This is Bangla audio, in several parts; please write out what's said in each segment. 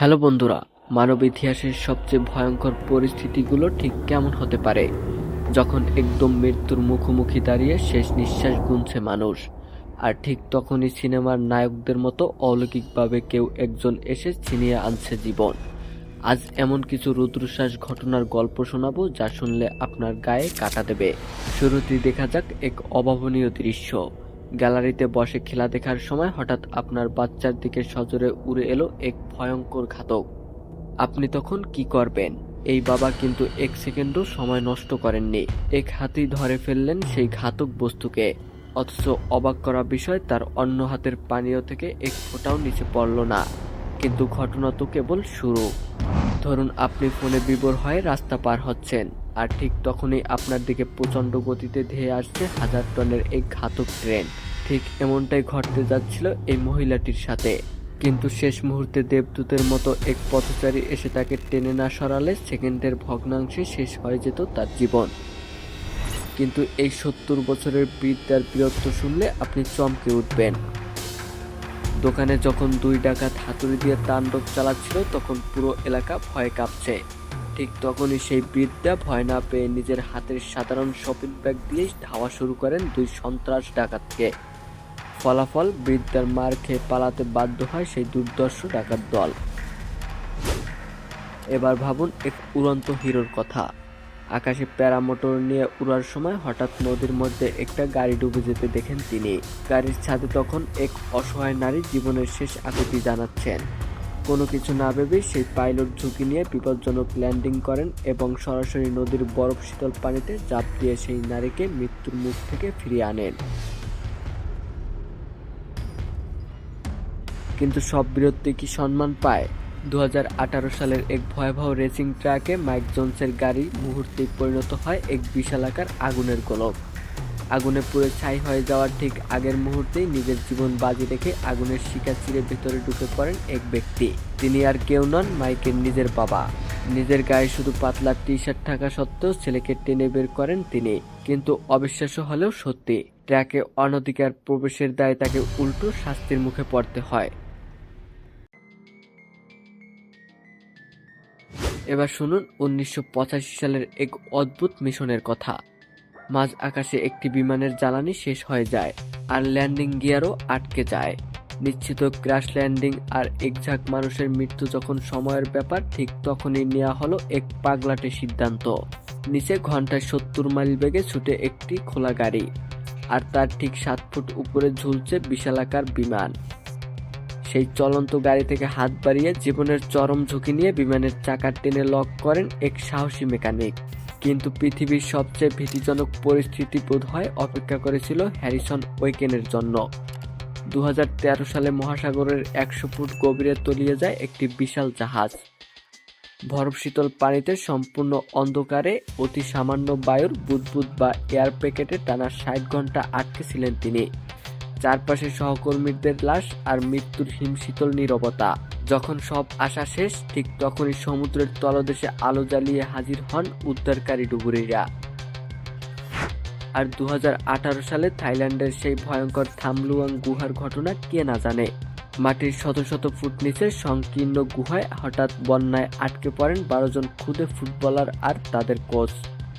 হ্যালো বন্ধুরা, মানব ইতিহাসের সবচেয়ে ভয়ঙ্কর পরিস্থিতিগুলো ঠিক কেমন হতে পারে যখন একদম মৃত্যুর মুখোমুখি দাঁড়িয়ে শেষ নিঃশ্বাস গুনছে মানুষ। আর ঠিক তখনই সিনেমার নায়কদের মতো অলৌকিকভাবে কেউ একজন এসে ছিনিয়ে আনছে জীবন। আজ এমন কিছু রুদ্রশ্বাস ঘটনার গল্প শোনাবো যা শুনলে আপনার গায়ে কাঁটা দেবে। শুরুতেই দেখা যাক এক অভাবনীয় দৃশ্য। গ্যালারিতে বসে খেলা দেখার সময় হঠাৎ আপনার বাচ্চার দিকে সজোরে উড়ে এলো এক ভয়ঙ্কর ঘাতক। আপনি তখন কি করবেন? এই বাবা কিন্তু এক সেকেন্ডও সময় নষ্ট করেননি। এক হাতেই ধরে ফেললেন সেই ঘাতক বস্তুকে। অথচ অবাক করা বিষয়, তার অন্য হাতের পানীয় থেকে এক ফোঁটাও নিচে পড়ল না। কিন্তু ঘটনা তো কেবল শুরু। ধরুন আপনি ফোনে বিভোর হয়ে রাস্তা পার হচ্ছেন, আর ঠিক তখনই আপনার দিকে প্রচণ্ড গতিতে ধেয়ে আসছে 1000 টনের এক ঘাতক ট্রেন। ঠিক এমনটাই ঘটতে যাচ্ছিল এই মহিলাটির সাথে। কিন্তু শেষ মুহূর্তে দেবদূতের মতো এক পথচারী এসে তাকে টেনে না সরালে সেকেন্ডের ভগ্নাংশে শেষ হয়ে যেত তার জীবন। কিন্তু এই 70 বছরের বৃদ্ধার বীরত্ব শুনলে আপনি চমকে উঠবেন। দোকানে যখন 2 ডাকাত হাতুড়ি দিয়ে তাণ্ডব চালাচ্ছিল তখন পুরো এলাকা ভয়ে কাঁপছে। ঠিক তখনই সেই বৃদ্ধা ভয় না পেয়ে নিজের হাতের সাধারণ শপিং ব্যাগ দিয়েই ধাওয়া শুরু করেন 2 সন্ত্রাস ডাকাতকে। ফলাফল, বৃদ্ধার মার খেয়ে পালাতে বাধ্য হয় সেই দুর্ধর্ষ ডাকাত দল। এবার ভাবুন এক উড়ন্ত হিরোর কথা। আকাশে প্যারামোটর নিয়ে উড়ার সময় হঠাৎ নদীর মধ্যে একটা গাড়ি ডুবে যেতে দেখেন তিনি। গাড়ির ছাদে তখন এক অসহায় নারী জীবনের শেষ আকুতি জানাচ্ছেন। কোনো কিছু না ভেবেই সেই পাইলট ঝুঁকি নিয়ে বিপজ্জনক ল্যান্ডিং করেন এবং সরাসরি নদীর বরফ শীতল পানিতে ঝাঁপ দিয়ে সেই নারীকে মৃত্যুর মুখ থেকে ফিরিয়ে আনেন। কিন্তু সব বীরত্বে কি সম্মান পায়? 2018 সালের এক ভয়াবহ রেসিং ট্র্যাকে মাইক জোনসের গাড়ি মুহূর্তেই পরিণত হয় এক বিশালাকার আগুনের গোলক। আগুনে পুড়ে ছাই হয়ে যাওয়ার ঠিক আগের মুহূর্তেই নিজের জীবন বাজি রেখে আগুনের শিকা চিরে ভেতরে ঢুকে পড়েন এক ব্যক্তি। তিনি আর কেউ নন, মাইকের নিজের বাবা। নিজের গায়ে শুধু পাতলা টি শার্ট থাকা সত্ত্বেও ছেলেকে টেনে বের করেন তিনি। কিন্তু অবিশ্বাস্য হলেও সত্যি, ট্র্যাকে অনধিকার প্রবেশের দায়ে তাকে উল্টো শাস্তির মুখে পড়তে হয়। এবার শুনুন 1985 সালের এক অদ্ভুত মিশনের কথা। মাঝ আকাশে একটি বিমানের জ্বালানি শেষ হয়ে যায়, আর ল্যান্ডিং গিয়ারও আটকে যায়। নিশ্চিত ক্র্যাশ ল্যান্ডিং আর এক ঝাঁক মানুষের মৃত্যু যখন সময়ের ব্যাপার, ঠিক তখনই নেওয়া হলো এক পাগলাটে সিদ্ধান্ত। নিচে ঘন্টায় 70 মাইল বেগে ছুটে একটি খোলা গাড়ি, আর তার ঠিক 7 ফুট উপরে ঝুলছে বিশালাকার বিমান। সেই চলন্ত গাড়ি থেকে হাত বাড়িয়ে জীবনের চরম ঝুঁকি নিয়ে বিমানের চাকা টেনে লক করেন এক সাহসী মেকানিক। কিন্তু পৃথিবীর সবচেয়ে ভীতিজনক পরিস্থিতি বোধহয় অপেক্ষা করেছিল হ্যারিসন ওয়েকেনের জন্য। 2013 সালে মহাসাগরের 100 ফুট গভীরে তলিয়ে যায় একটি বিশাল জাহাজ। বরফ শীতল পানিতে সম্পূর্ণ অন্ধকারে অতি সামান্য বায়ুর বুদবুদ বা এয়ার প্যাকেটে টানা 60 ঘন্টা আটকে ছিলেন তিনি। চারপাশে সহকর্মীদের লাশ আর মৃত্যুর হিমশীতল নীরবতা। যখন সব আশা শেষ, ঠিক তখনই সমুদ্রের তলদেশে আলো জ্বালিয়ে হাজির হন উদ্ধারকারী ডুবুরিরা। আর 2018 সালে থাইল্যান্ডের সেই ভয়ঙ্কর থামলুয়াং গুহার ঘটনা কে না জানে। মাটির শত শত ফুট নিচে সংকীর্ণ গুহায় হঠাৎ বন্যায় আটকে পড়েন 12 জন খুদে ফুটবলার আর তাদের কোচ।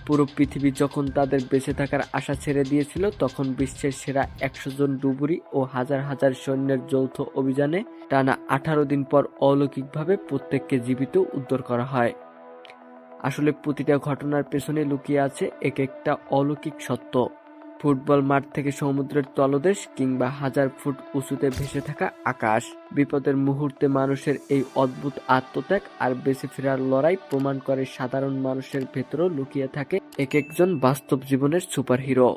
পুরো পৃথিবী যখন তাদের বেঁচে থাকার আশা ছেড়ে দিয়েছিল, তখন বিশ্বের সেরা 100 জন ডুবুরি ও হাজার হাজার সৈন্যের যৌথ অভিযানে টানা 18 দিন পর অলৌকিকভাবে প্রত্যেককে জীবিত উদ্ধার করা হয়। আসলে প্রতিটা ঘটনার পেছনে লুকিয়ে আছে এক একটা অলৌকিক সত্য। ফুটবল মাঠ থেকে সমুদ্রের তলদেশ, কিংবা 1000 ফুট উঁচুতে ভেসে থাকা আকাশ, বিপদের মুহূর্তে মানুষের এই অদ্ভুত আত্মত্যাগ আর বেঁচে ফেরার লড়াই প্রমাণ করে সাধারণ মানুষের ভেতরেও লুকিয়ে থাকে এক একজন বাস্তব জীবনের সুপারহিরো।